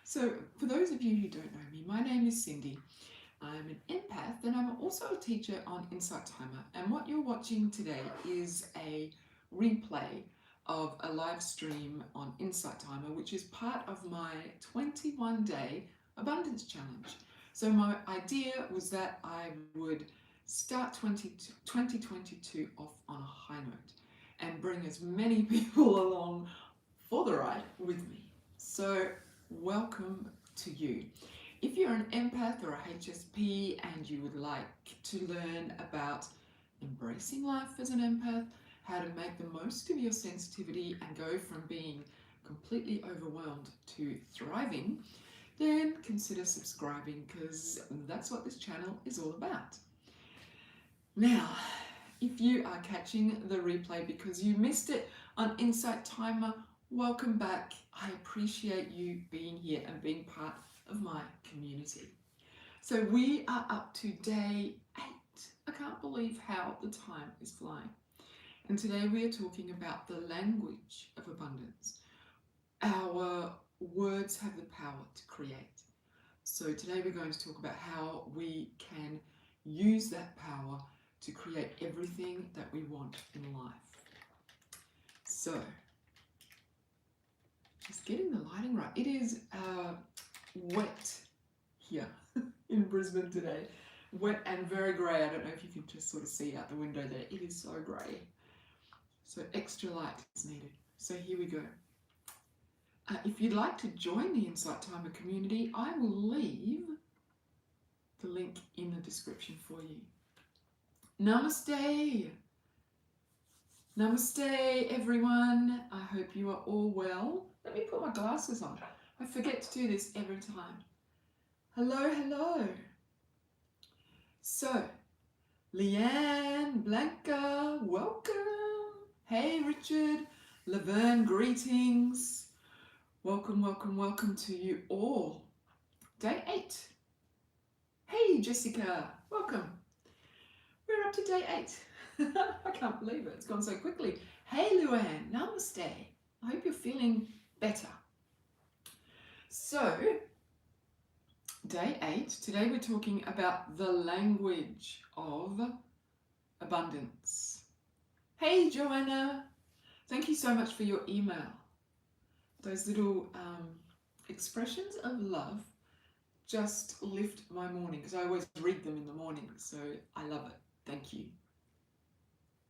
So, for those of you who don't know me, my name is Cindy. I'm an empath and I'm also a teacher on Insight Timer. And what you're watching today is a replay of a live stream on Insight Timer, which is part of my 21-day abundance challenge. So, my idea was that I would start 2022 off on a high note and bring as many people along for the ride with me. So, welcome to you. If you're an empath or a HSP and you would like to learn about embracing life as an empath, how to make the most of your sensitivity and go from being completely overwhelmed to thriving, then consider subscribing because that's what this channel is all about. Now, if you are catching the replay because you missed it on Insight Timer, welcome back. I appreciate you being here and being part of my community. So we are up to day 8. I can't believe how the time is flying. And today we are talking about the language of abundance. Our words have the power to create. So today we're going to talk about how we can use that power to create everything that we want in life. So, just getting the lighting right. It is wet here in Brisbane today. Wet and very grey. I don't know if you can just sort of see out the window there. It is so grey. So extra light is needed. So here we go. If you'd like to join the Insight Timer community, I will leave the link in the description for you. Namaste. Namaste, everyone. I hope you are all well. Let me put my glasses on. I forget to do this every time. Hello, hello. So, Leanne, Blanca, welcome. Hey, Richard, Laverne, greetings. Welcome, welcome, welcome to you all. Day 8. Hey, Jessica, welcome. We're up to day 8. I can't believe it. It's gone so quickly. Hey, Luann, namaste. I hope you're feeling better. So, day 8. Today we're talking about the language of abundance. Hey, Joanna. Thank you so much for your email. Those little expressions of love just lift my morning because I always read them in the morning. So I love it. Thank you.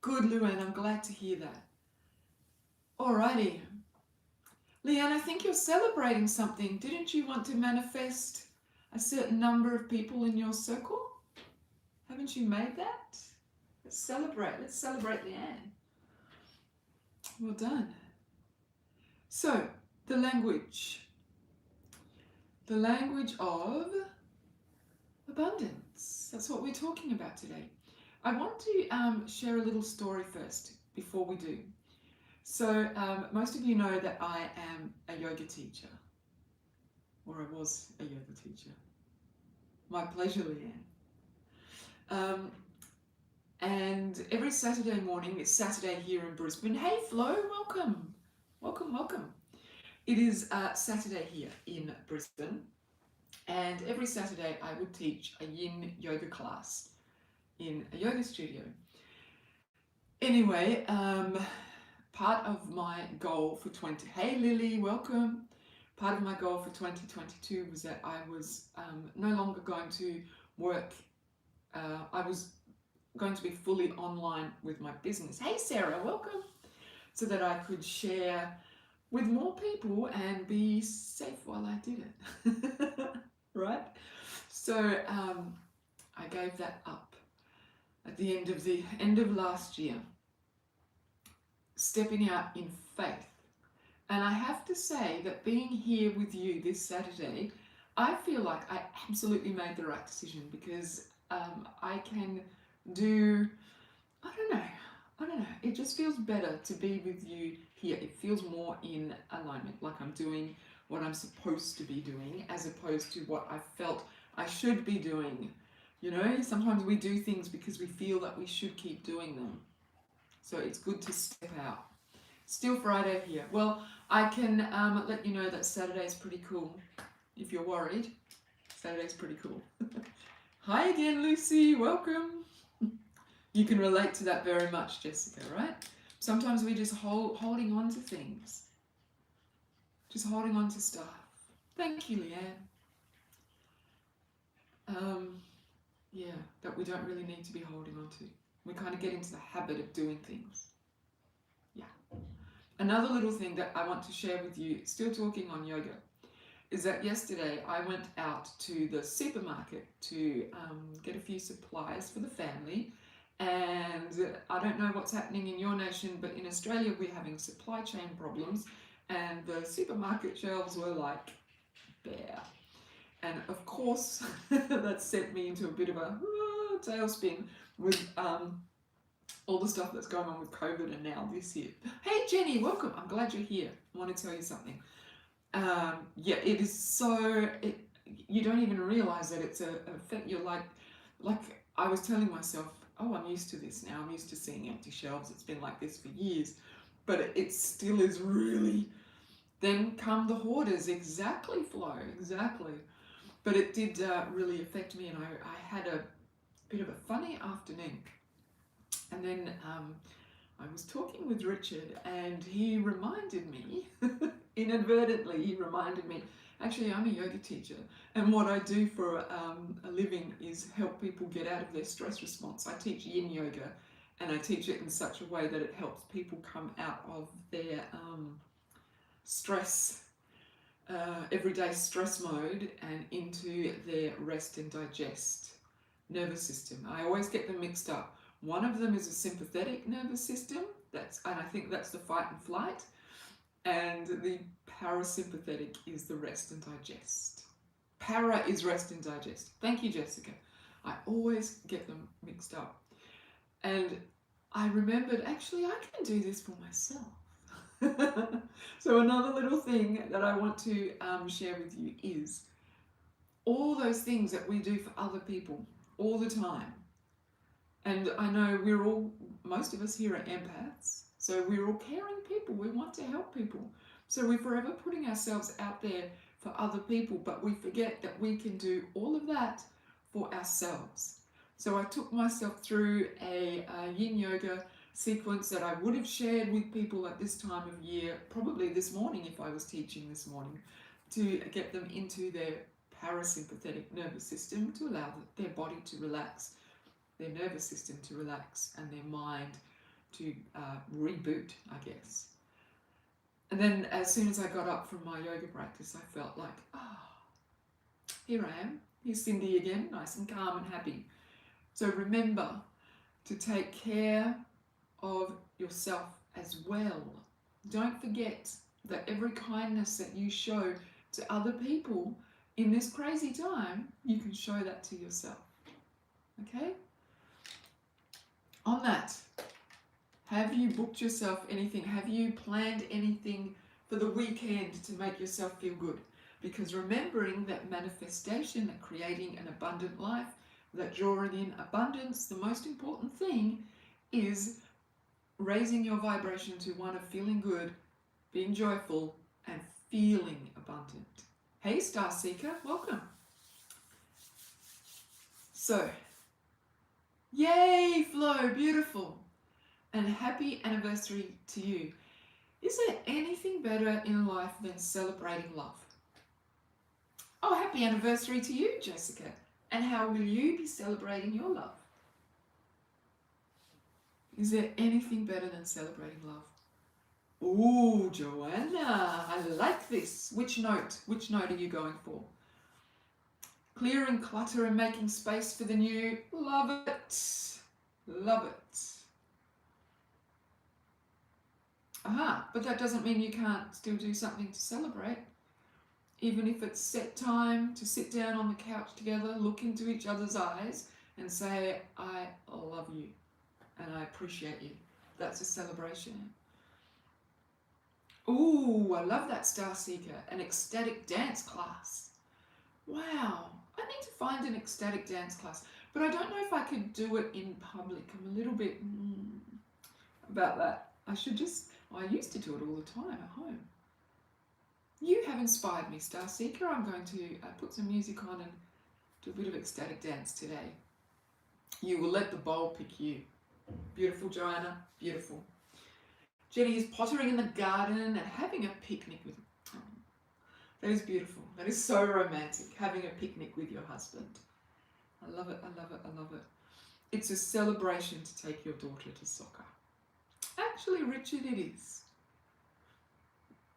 Good, Luann. I'm glad to hear that. Alrighty. Leanne, I think you're celebrating something. Didn't you want to manifest a certain number of people in your circle? Haven't you made that? Let's celebrate. Let's celebrate Leanne. Well done. So, the language. The language of abundance. That's what we're talking about today. I want to share a little story first before we do. So most of you know that I am a yoga teacher, or I was a yoga teacher. My pleasure, Leanne. And every Saturday morning, it's Saturday here in Brisbane. Hey Flo, welcome. Welcome, welcome. It is Saturday here in Brisbane, and every Saturday I would teach a yin yoga class in a yoga studio. Anyway, part of my goal for Hey Lily, welcome. Part of my goal for 2022 was that I was no longer going to work. I was going to be fully online with my business. Hey Sarah, welcome. So that I could share with more people and be safe while I did it. Right? So I gave that up at the end of last year, stepping out in faith. And I have to say that being here with you this Saturday, I feel like I absolutely made the right decision because I can do, I don't know, it just feels better to be with you here. It feels more in alignment, like I'm doing what I'm supposed to be doing as opposed to what I felt I should be doing. You know, sometimes we do things because we feel that we should keep doing them. So it's good to step out. Still Friday here. Well, I can let you know that Saturday is pretty cool if you're worried. Saturday's pretty cool. Hi again, Lucy. Welcome. You can relate to that very much, Jessica, right? Sometimes we're just holding on to things. Just holding on to stuff. Thank you, Leanne. Yeah, that we don't really need to be holding on to. We kind of get into the habit of doing things. Yeah. Another little thing that I want to share with you, still talking on yoga, is that yesterday I went out to the supermarket to get a few supplies for the family. And I don't know what's happening in your nation, but in Australia we're having supply chain problems, and the supermarket shelves were like bare. And of course, that sent me into a bit of a tailspin with all the stuff that's going on with COVID and now this year. Hey Jenny, welcome. I'm glad you're here. I want to tell you something. Yeah, it is so. You don't even realize that it's a effect. You're like I was telling myself, oh, I'm used to this now. I'm used to seeing empty shelves. It's been like this for years, but it still is really. Then come the hoarders. Exactly, Flo. Exactly. But it did really affect me, and I had a bit of a funny afternoon. And then I was talking with Richard, and he reminded me, inadvertently, he reminded me, actually, I'm a yoga teacher, and what I do for a living is help people get out of their stress response. I teach yin yoga, and I teach it in such a way that it helps people come out of their stress, everyday stress mode, and into their rest and digest nervous system. I always get them mixed up. One of them is a sympathetic nervous system, and I think that's the fight and flight, and the parasympathetic is the rest and digest. Para is rest and digest. Thank you, Jessica. I always get them mixed up. And I remembered, actually, I can do this for myself. So another little thing that I want to share with you is all those things that we do for other people all the time. And I know most of us here are empaths, so we're all caring people. We want to help people. So we're forever putting ourselves out there for other people, but we forget that we can do all of that for ourselves. So I took myself through a yin yoga sequence that I would have shared with people at this time of year, probably this morning if I was teaching this morning, to get them into their parasympathetic nervous system, to allow their body to relax, their nervous system to relax, and their mind to reboot, I guess. And then as soon as I got up from my yoga practice, I felt like, here I am. Here's Cindy again, nice and calm and happy. So remember to take care of yourself as well. Don't forget that every kindness that you show to other people in this crazy time, you can show that to yourself. Okay? On that, have you booked yourself anything? Have you planned anything for the weekend to make yourself feel good? Because remembering that manifestation, that creating an abundant life, that drawing in abundance, the most important thing is raising your vibration to one of feeling good, being joyful, and feeling abundant. Hey, Star Seeker, welcome. So, yay, Flo, beautiful. And happy anniversary to you. Is there anything better in life than celebrating love? Oh, happy anniversary to you, Jessica. And how will you be celebrating your love? Is there anything better than celebrating love? Ooh, Joanna, I like this. Which note are you going for? Clearing clutter and making space for the new. Love it. Love it. Aha, but that doesn't mean you can't still do something to celebrate. Even if it's set time to sit down on the couch together, look into each other's eyes and say, I love you and I appreciate you. That's a celebration. Ooh, I love that, Star Seeker. An ecstatic dance class. Wow, I need to find an ecstatic dance class, but I don't know if I could do it in public. I'm a little bit about that. I used to do it all the time at home. You have inspired me, Star Seeker. I'm going to put some music on and do a bit of ecstatic dance today. You will let the bowl pick you. Beautiful, Joanna. Beautiful. Jenny is pottering in the garden and having a picnic with. Oh, that is beautiful. That is so romantic. Having a picnic with your husband. I love it. I love it. I love it. It's a celebration to take your daughter to soccer. Actually, Richard, it is.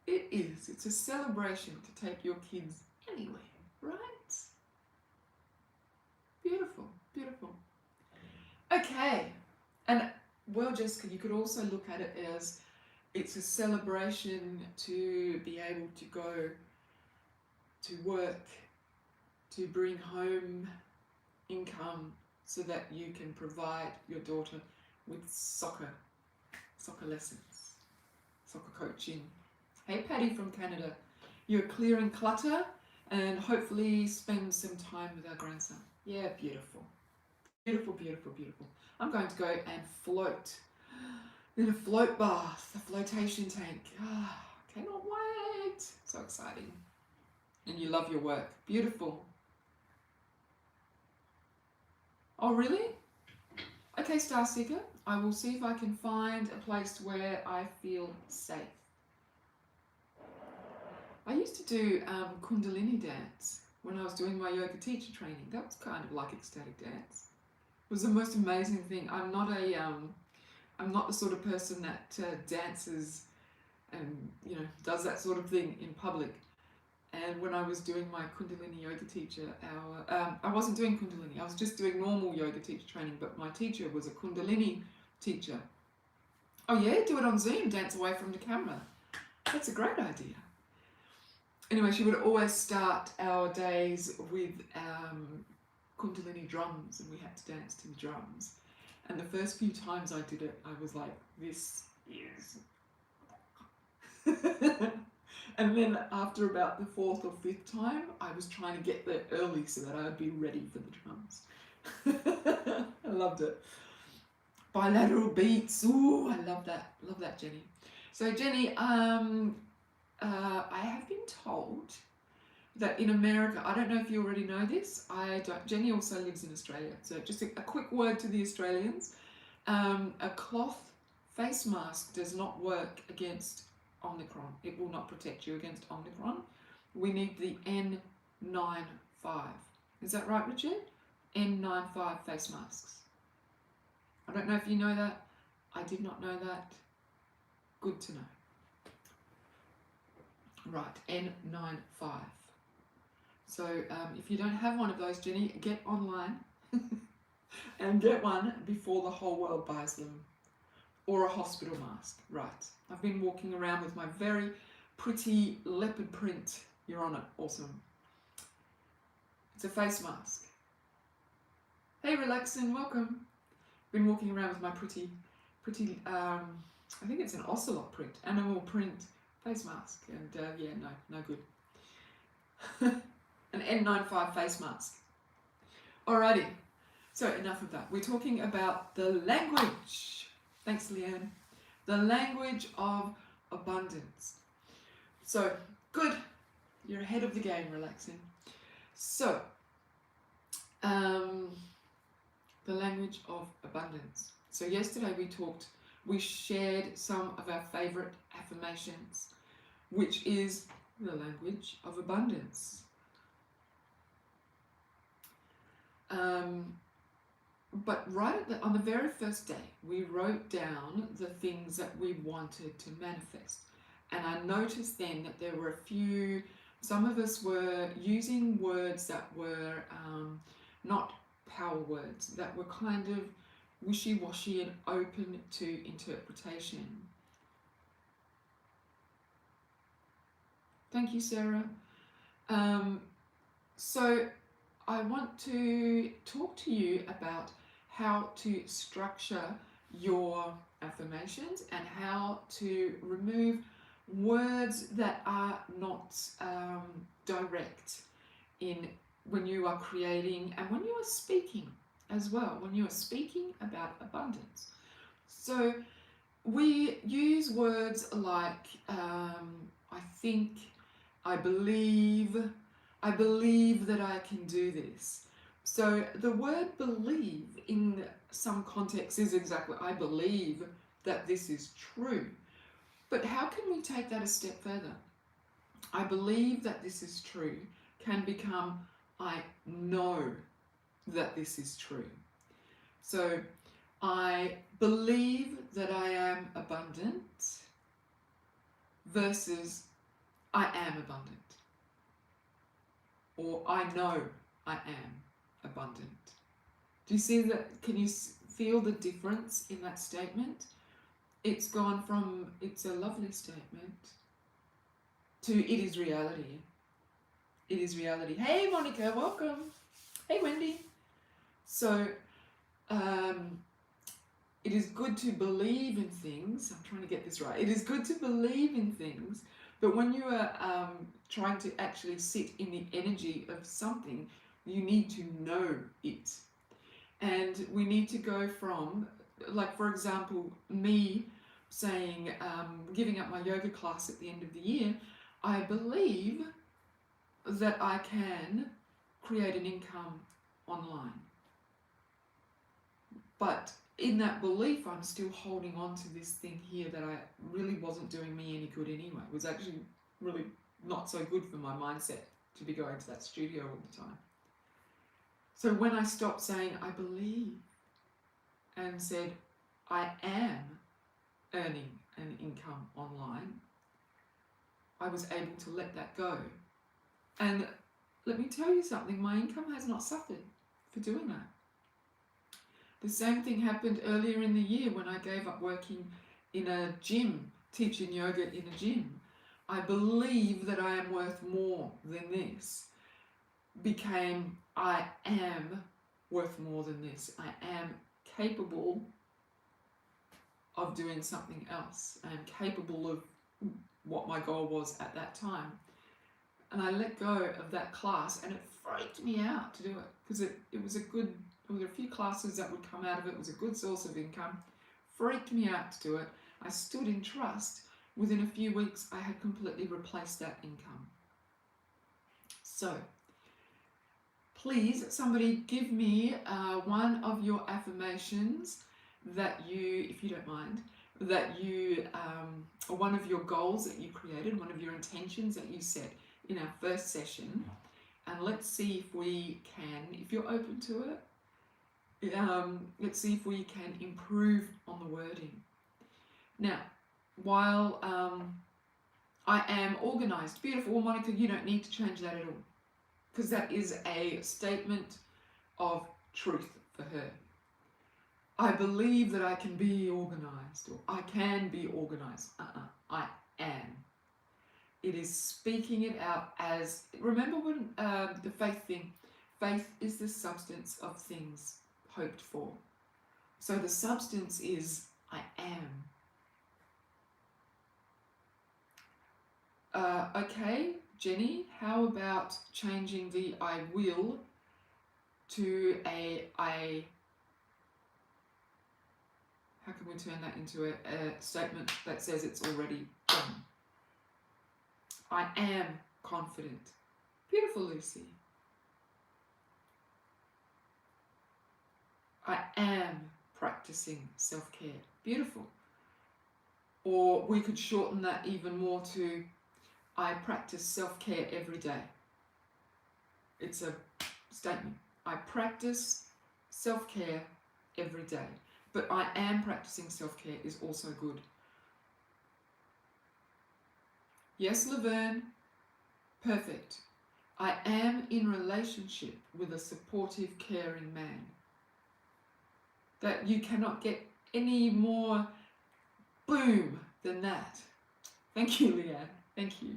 It is. It's a celebration to take your kids anywhere, right? Beautiful, beautiful. Okay, and well, Jessica, you could also look at it as it's a celebration to be able to go to work, to bring home income so that you can provide your daughter with soccer lessons, soccer coaching. Hey Patty from Canada, you're clearing clutter and hopefully spend some time with our grandson. Yeah, beautiful. Beautiful, beautiful, beautiful. I'm going to go and float in a float bath, a flotation tank. Ah, cannot wait. So exciting. And you love your work. Beautiful. Oh, really? Okay, Star Seeker. I will see if I can find a place where I feel safe. I used to do Kundalini dance when I was doing my yoga teacher training. That was kind of like ecstatic dance. It was the most amazing thing. I'm not the sort of person that dances and does that sort of thing in public. And when I was doing my Kundalini yoga teacher hour, I wasn't doing Kundalini. I was just doing normal yoga teacher training. But my teacher was a Kundalini teacher. Oh yeah, do it on Zoom. Dance away from the camera. That's a great idea. Anyway, she would always start our days with Kundalini drums, and we had to dance to the drums. And the first few times I did it, I was like, this is... And then after about the fourth or fifth time, I was trying to get there early so that I would be ready for the drums. I loved it. Bilateral beats. Ooh, I love that. Love that, Jenny. So Jenny, I have been told that in America, I don't know if you already know this, Jenny also lives in Australia, so just a quick word to the Australians. A cloth face mask does not work against Omicron. It will not protect you against Omicron. We need the N95. Is that right, Richard? N95 face masks. I don't know if you know that. I did not know that. Good to know. Right, N95. So if you don't have one of those, Jenny, get online and get one before the whole world buys them. Or a hospital mask. Right. I've been walking around with my very pretty leopard print. You're on it. Awesome. It's a face mask. Hey, relaxing. Welcome. Been walking around with my pretty, I think it's an ocelot print, animal print face mask. And yeah, no good. An N95 face mask. Alrighty. So enough of that. We're talking about the language. Thanks, Leanne. The language of abundance. So, good. You're ahead of the game, relaxing. So, the language of abundance. So yesterday we shared some of our favorite affirmations, which is the language of abundance. But right on the very first day, we wrote down the things that we wanted to manifest. And I noticed then that there were some of us were using words that were not power words, that were kind of wishy-washy and open to interpretation. Thank you, Sarah. So I want to talk to you about how to structure your affirmations and how to remove words that are not direct when you are creating and when you are speaking as well, when you are speaking about abundance. So we use words like I think, I believe that I can do this. So the word believe in some contexts is exactly, I believe that this is true. But how can we take that a step further? I believe that this is true can become, I know that this is true. So I believe that I am abundant versus I am abundant. Or I know I am abundant. Do you see that? Can you feel the difference in that statement? It's gone from, it's a lovely statement, to it is reality. It is reality. Hey Monica, welcome. Hey Wendy. So, it is good to believe in things. I'm trying to get this right. It is good to believe in things, but when you are trying to actually sit in the energy of something, you need to know it. And we need to go from, like for example, me saying, giving up my yoga class at the end of the year, I believe that I can create an income online. But in that belief, I'm still holding on to this thing here that I really wasn't doing me any good anyway. It was actually really not so good for my mindset to be going to that studio all the time. So when I stopped saying, I believe, and said, I am earning an income online, I was able to let that go. And let me tell you something, my income has not suffered for doing that. The same thing happened earlier in the year when I gave up working in a gym, teaching yoga in a gym. I believe that I am worth more than this. Became, I am worth more than this. I am capable of doing something else. I am capable of what my goal was at that time. And I let go of that class, and it freaked me out to do it because it was a good, there were a few classes that would come out of it. It was a good source of income. Freaked me out to do it. I stood in trust. Within a few weeks, I had completely replaced that income. So, please, somebody give me one of your affirmations that you, if you don't mind, that you, or one of your goals that you created, one of your intentions that you set in our first session. And let's see if we can, if you're open to it, let's see if we can improve on the wording. Now, while I am organised, beautiful, well, Monica, you don't need to change that at all, because that is a statement of truth for her. I believe that I can be organised, or I can be organised. I am. It is speaking it out as, remember when the faith thing, faith is the substance of things hoped for. So the substance is I am. Okay, Jenny, how about changing the I will to a I, how can we turn that into a statement that says it's already done? I am confident. Beautiful, Lucy. I am practicing self-care. Beautiful. Or we could shorten that even more to I practice self-care every day. It's a statement. I practice self-care every day. But I am practicing self-care is also good. Yes, Laverne. Perfect. I am in relationship with a supportive, caring man. That you cannot get any more boom than that. Thank you, Leanne. Thank you.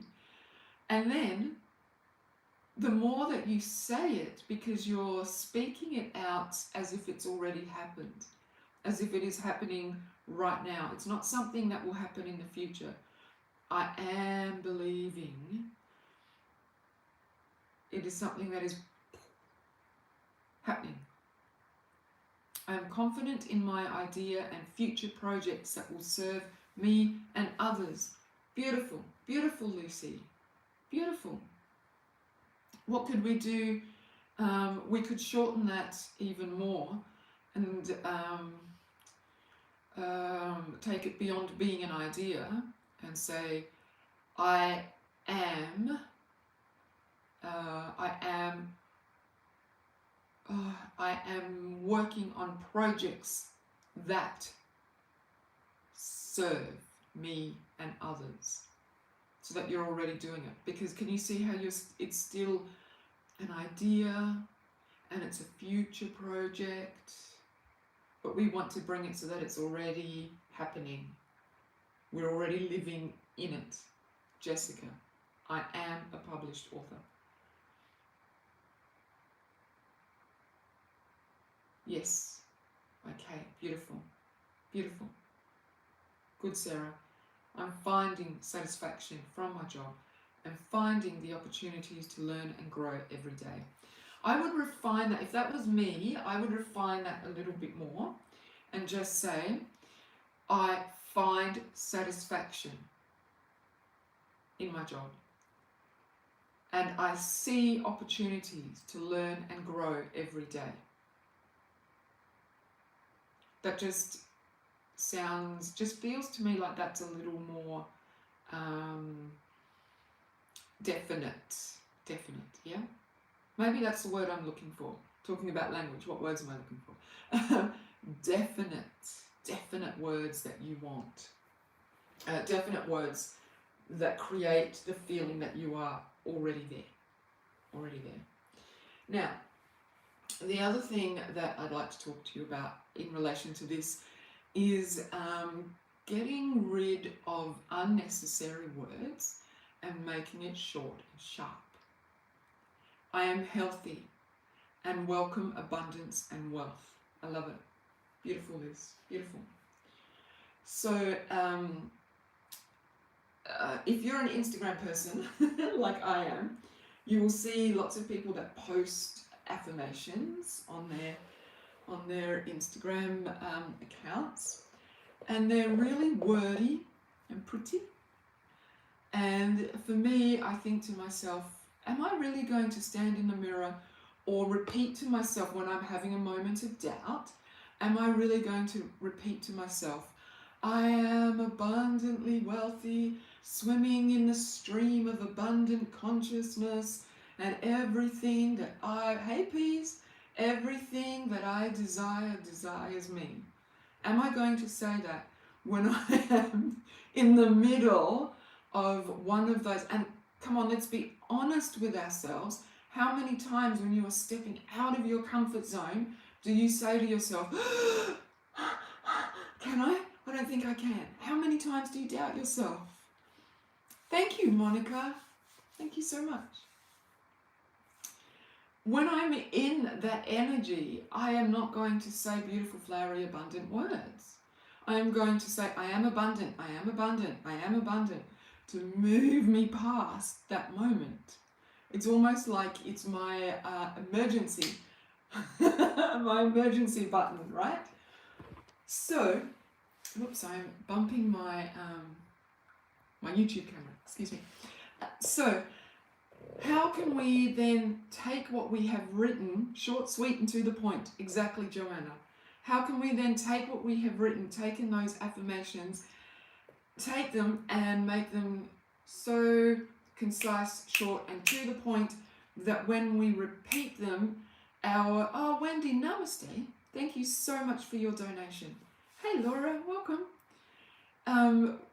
And then the more that you say it, because you're speaking it out as if it's already happened, as if it is happening right now. It's not something that will happen in the future. I am believing. It is something that is happening. I am confident in my idea and future projects that will serve me and others. Beautiful, beautiful, Lucy. Beautiful. What could we do? We could shorten that even more and take it beyond being an idea and say, I am, I am working on projects that serve me and others, so that you're already doing it. Because can you see how it's still an idea and it's a future project, but we want to bring it so that it's already happening. We're already living in it. Jessica, I am a published author. Yes. Okay, beautiful. Beautiful. Good, Sarah. I'm finding satisfaction from my job and finding the opportunities to learn and grow every day. I would refine that. If that was me, I would refine that a little bit more and just say, I find satisfaction in my job. And I see opportunities to learn and grow every day. That just feels to me like that's a little more definite, yeah? Maybe that's the word I'm looking for. Talking about language, what words am I looking for? Definite words that you want. Definite words that create the feeling that you are already there. Now, the other thing that I'd like to talk to you about in relation to this is getting rid of unnecessary words and making it short and sharp. I am healthy and welcome abundance and wealth. I love it. Beautiful, Liz. Beautiful. So, if you're an Instagram person, like I am, you will see lots of people that post affirmations on their Instagram accounts, and they're really wordy and pretty. And for me, I think to myself, am I really going to stand in the mirror or repeat to myself when I'm having a moment of doubt? Am I really going to repeat to myself, I am abundantly wealthy, swimming in the stream of abundant consciousness, and everything that everything that I desire desires me? Am I going to say that when I am in the middle of one of those? And come on, let's be honest with ourselves. How many times when you are stepping out of your comfort zone do you say to yourself, can I? I don't think I can. How many times do you doubt yourself? Thank you, Monica. Thank you so much. When I'm in that energy, I am not going to say beautiful, flowery, abundant words. I am going to say, I am abundant, I am abundant, I am abundant, to move me past that moment. It's almost like it's my emergency, my emergency button, right? So, whoops, I'm bumping my my YouTube camera, excuse me. So, how can we then take what we have written, short, sweet, and to the point? Exactly, Joanna. How can we then take what we have written, taken those affirmations, take them and make them so concise, short, and to the point that when we repeat them, oh, Wendy, namaste. Thank you so much for your donation. Hey, Laura, welcome.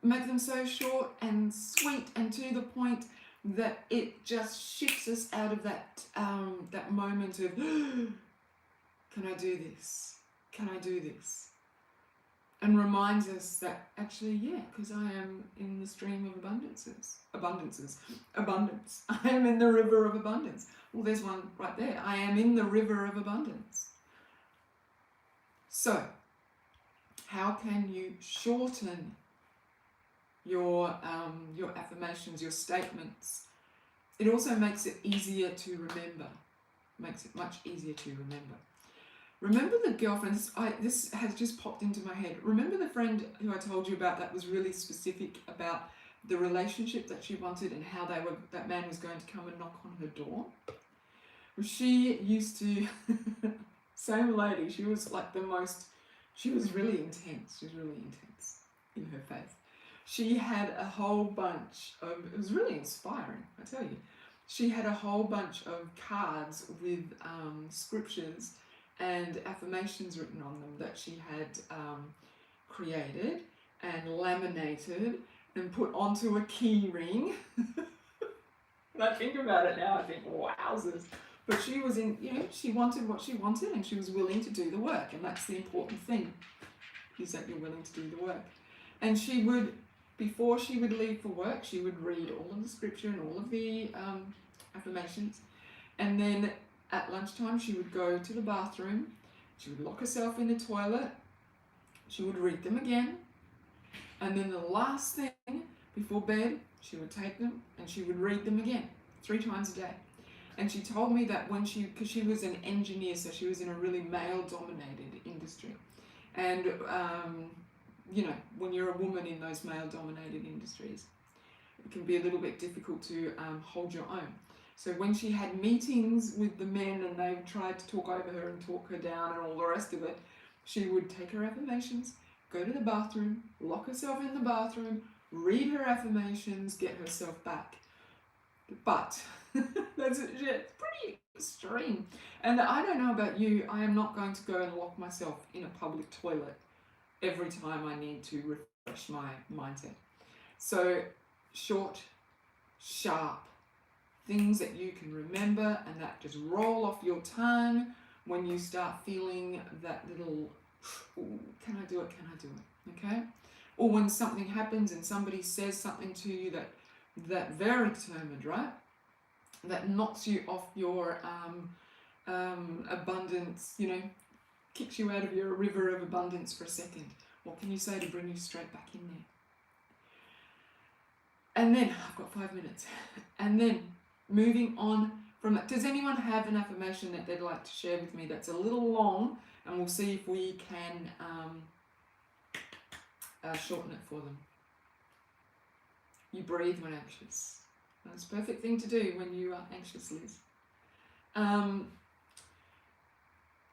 Make them so short and sweet and to the point that it just shifts us out of that that moment of, can I do this? Can I do this? And reminds us that actually, yeah, because I am in the stream of abundance. I am in the river of abundance. Well, there's one right there. I am in the river of abundance. So, how can you shorten your affirmations, your statements? It also makes it easier to remember. Makes it much easier to remember. Remember the girlfriend, this has just popped into my head. Remember the friend who I told you about that was really specific about the relationship that she wanted and how that man was going to come and knock on her door. She used to, same lady, she was like she was really intense. She was really intense in her faith. She had a whole bunch of, it was really inspiring, I tell you. She had a whole bunch of cards with scriptures and affirmations written on them that she had created and laminated and put onto a key ring. When I think about it now, I think, wowzers. But she was she wanted what she wanted and she was willing to do the work. And that's the important thing, is that you're willing to do the work. And she would, before she would leave for work, she would read all of the scripture and all of the affirmations. And then at lunchtime, she would go to the bathroom. She would lock herself in the toilet. She would read them again. And then the last thing before bed, she would take them and she would read them again 3 times a day. And she told me that because she was an engineer, so she was in a really male-dominated industry. And, when you're a woman in those male-dominated industries, it can be a little bit difficult to hold your own. So when she had meetings with the men and they tried to talk over her and talk her down and all the rest of it, she would take her affirmations, go to the bathroom, lock herself in the bathroom, read her affirmations, get herself back. But it's pretty extreme. And I don't know about you, I am not going to go and lock myself in a public toilet every time I need to refresh my mindset. So short, sharp things that you can remember and that just roll off your tongue when you start feeling that little, can I do it, can I do it, okay? Or when something happens and somebody says something to you that very determined, right? That knocks you off your abundance, kicks you out of your river of abundance for a second. What can you say to bring you straight back in there? And then, I've got 5 minutes. And then, moving on from that, does anyone have an affirmation that they'd like to share with me that's a little long, and we'll see if we can shorten it for them? You breathe when anxious. That's a perfect thing to do when you are anxious, Liz.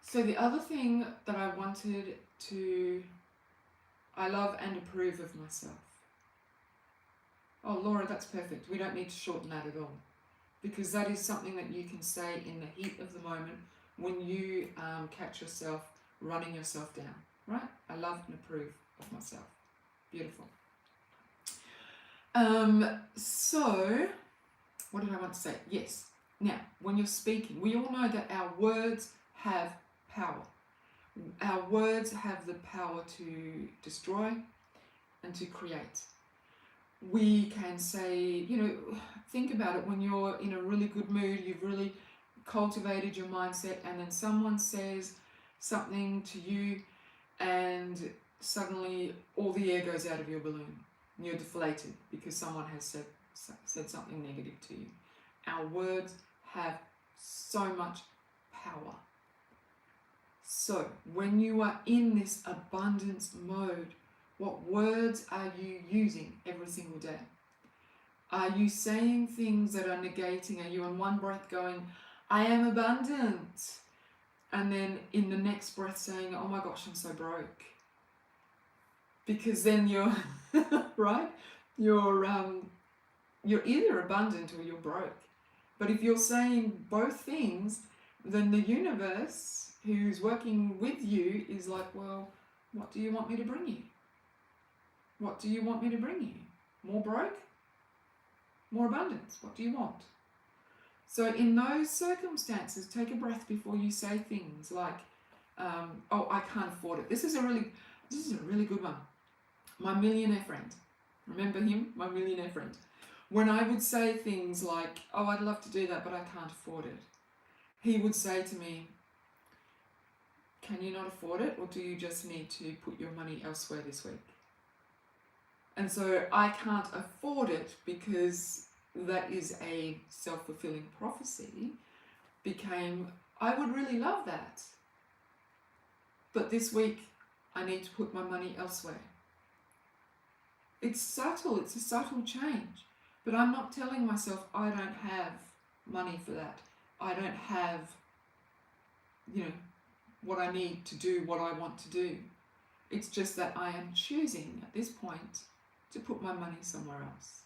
So the other thing that I wanted to, I love and approve of myself. Oh, Laura, that's perfect. We don't need to shorten that at all, because that is something that you can say in the heat of the moment when you catch yourself running yourself down, right? I love and approve of myself. Beautiful. So, what did I want to say? Yes. Now, when you're speaking, we all know that our words have power. Our words have the power to destroy and to create. We can say, think about it, when you're in a really good mood, you've really cultivated your mindset, and then someone says something to you and suddenly all the air goes out of your balloon. You're deflated because someone has said something negative to you. Our words have so much power. So when you are in this abundance mode, what words are you using every single day? Are you saying things that are negating? Are you in one breath going, I am abundant, and then in the next breath saying, oh my gosh, I'm so broke? Because then you're, right? You're either abundant or you're broke. But if you're saying both things, then the universe, who's working with you, is like, well, what do you want me to bring you? What do you want me to bring you? More broke? More abundance? What do you want? So in those circumstances, take a breath before you say things like, oh, I can't afford it. This is a really good one. My millionaire friend. Remember him? My millionaire friend. When I would say things like, oh, I'd love to do that, but I can't afford it, he would say to me, can you not afford it, or do you just need to put your money elsewhere this week? And so I can't afford it, because that is a self-fulfilling prophecy, became, I would really love that, but this week I need to put my money elsewhere. It's subtle, it's a subtle change. But I'm not telling myself I don't have money for that. I don't have, you know, what I need to do what I want to do. It's just that I am choosing at this point to put my money somewhere else.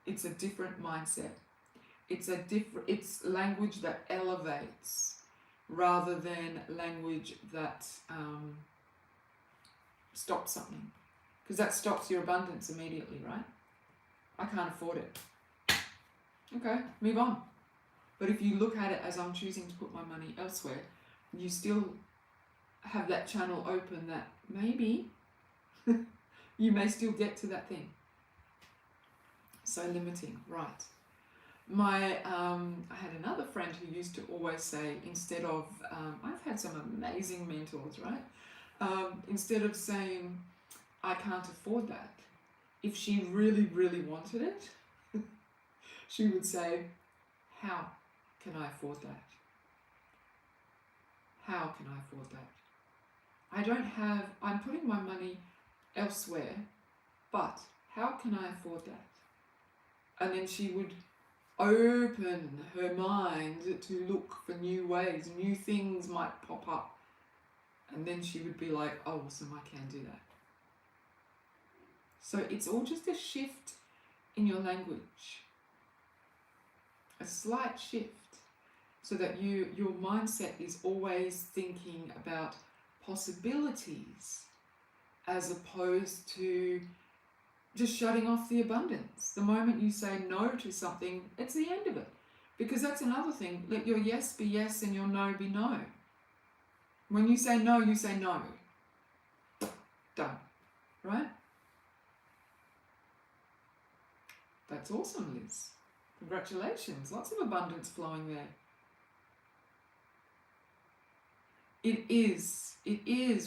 It's a different mindset. It's language that elevates rather than language that stops something. Because that stops your abundance immediately, right? I can't afford it. Okay, move on. But if you look at it as I'm choosing to put my money elsewhere, you still have that channel open that maybe you may still get to that thing. So limiting, right. I had another friend who used to always say, instead of, I've had some amazing mentors, right? Instead of saying, I can't afford that, if she really, really wanted it, she would say, how can I afford that? How can I afford that? I'm putting my money elsewhere, but how can I afford that? And then she would open her mind to look for new ways, new things might pop up. And then she would be like, oh, awesome, I can do that. So it's all just a shift in your language. A slight shift. So that your mindset is always thinking about possibilities as opposed to just shutting off the abundance. The moment you say no to something, it's the end of it. Because that's another thing. Let your yes be yes and your no be no. When you say no, you say no. Done. Right? That's awesome, Liz. Congratulations. Lots of abundance flowing there. It is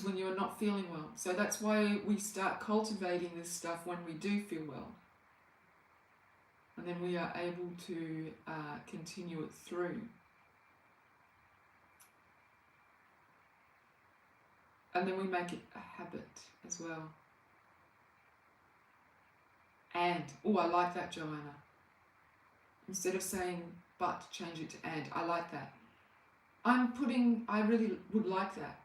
when you're not feeling well. So that's why we start cultivating this stuff when we do feel well. And then we are able to continue it through. And then we make it a habit as well. And, oh, I like that, Joanna. Instead of saying but, change it to and. I like that. I really would like that.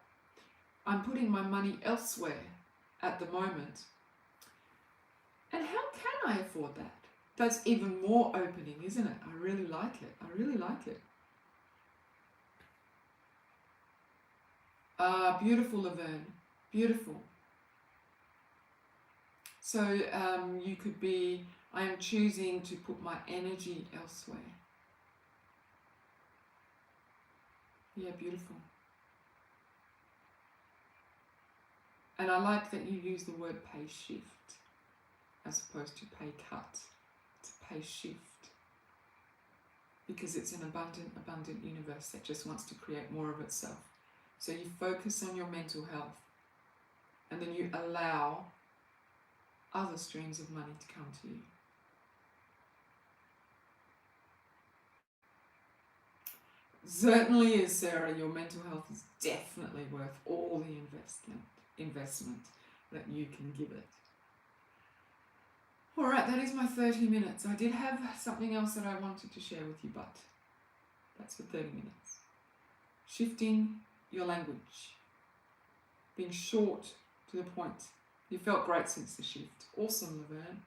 I'm putting my money elsewhere at the moment. And how can I afford that? That's even more opening, isn't it? I really like it. I really like it. Beautiful, Laverne. Beautiful. So you could be, I am choosing to put my energy elsewhere. Yeah, beautiful. And I like that you use the word pay shift as opposed to pay cut. It's a pay shift. Because it's an abundant universe that just wants to create more of itself. So you focus on your mental health and then you allow other streams of money to come to you. Certainly is, Sarah. Your mental health is definitely worth all the investment that you can give it. All right, that is my 30 minutes. I did have something else that I wanted to share with you, but that's for 30 minutes. Shifting your language. Being short to the point. You felt great since the shift. Awesome, Laverne.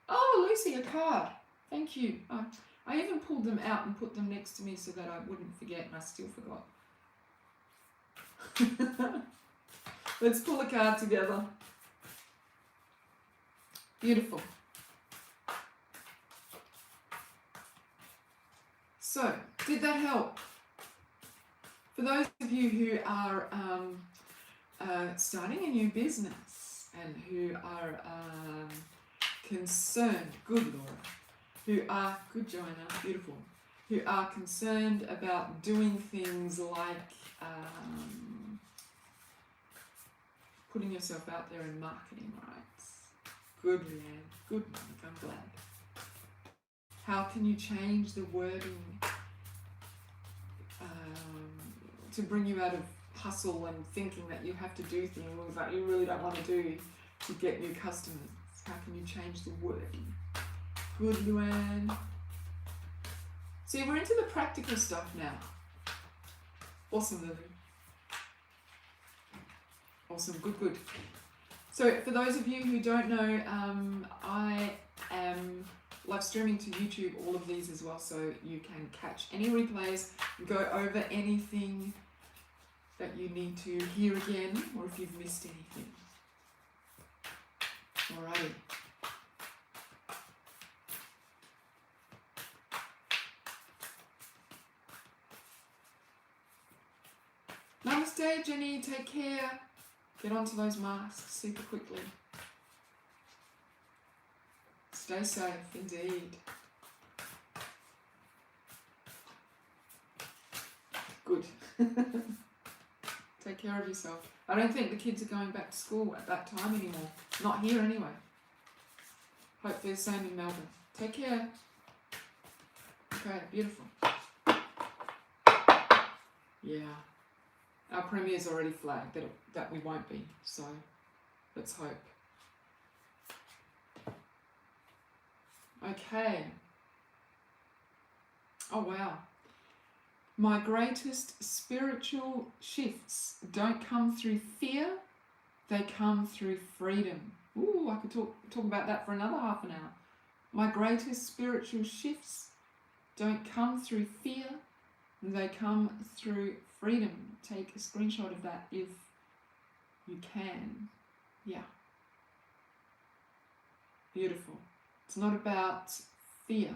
Oh, Lucy, a card. Thank you. I even pulled them out and put them next to me so that I wouldn't forget, and I still forgot. Let's pull a card together. Beautiful. So, did that help? For those of you who are starting a new business and who are concerned, good Laura, who are, good Joanna, beautiful, who are concerned about doing things like putting yourself out there in marketing, right? Good, Leanne. Good, Mike. I'm glad. How can you change the wording to bring you out of hustle and thinking that you have to do things that you really don't want to do? to get new customers? How can you change the wording? Good, Luann. See, we're into the practical stuff now. Awesome, Lily. Awesome, good. So for those of you who don't know, I am live streaming to YouTube all of these as well, so you can catch any replays, go over anything that you need to hear again, or if you've missed anything. Alrighty. Namaste, Jenny. Take care. Get onto those masks super quickly. Stay safe, indeed. Good. Take care of yourself. I don't think the kids are going back to school at that time anymore. Not here anyway. Hope they're the same in Melbourne. Take care. Okay, beautiful. Yeah. Our premier's already flagged that we won't be, so let's hope. Okay. Oh wow. My greatest spiritual shifts don't come through fear, they come through freedom. Ooh, I could talk about that for another half an hour. My greatest spiritual shifts don't come through fear, they come through freedom. Take a screenshot of that if you can. Yeah. Beautiful. It's not about fear.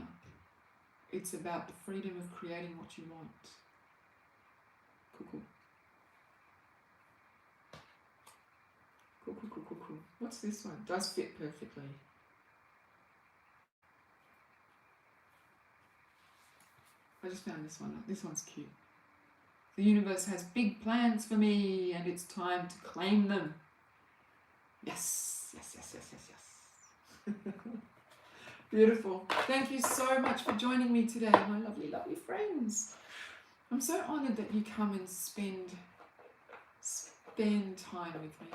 It's about the freedom of creating what you want. Cool. Cool. What's this one? Does fit perfectly. I just found this one. This one's cute. The universe has big plans for me and it's time to claim them. Yes. Beautiful. Thank you so much for joining me today, my lovely, lovely friends. I'm so honoured that you come and spend time with me.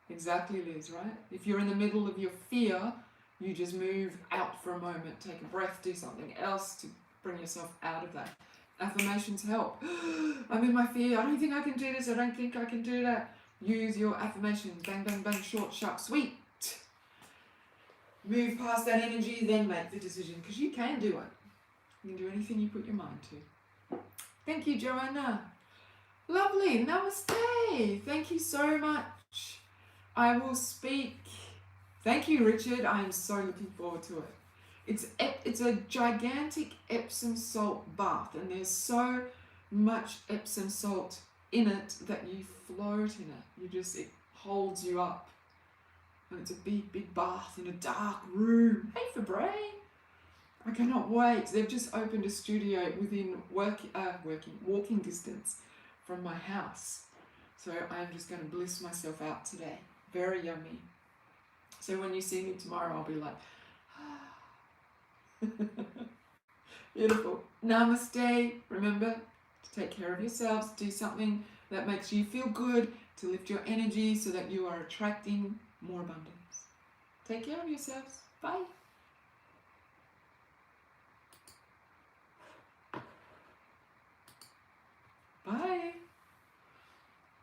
Exactly, Liz, right? If you're in the middle of your fear, you just move out for a moment, take a breath, do something else to bring yourself out of that. Affirmations help. I'm in my fear. I don't think I can do this. I don't think I can do that. Use your affirmations. Bang, bang, bang, short, sharp, sweet. Move past that energy, then make the decision, because you can do it. You can do anything you put your mind to. Thank you, Joanna. Lovely. Namaste. Thank you so much. I will speak. Thank you, Richard. I am so looking forward to it. It's a gigantic Epsom salt bath, and there's so much Epsom salt in it that you float in it. It holds you up. And it's a big bath in a dark room. Hey, Fabre. I cannot wait. They've just opened a studio within walking distance from my house. So I'm just going to bliss myself out today. Very yummy. So when you see me tomorrow, I'll be like, beautiful. Namaste. Remember to take care of yourselves. Do something that makes you feel good, to lift your energy so that you are attracting more abundance. Take care of yourselves. Bye. Bye.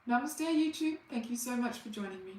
Namaste, YouTube. Thank you so much for joining me.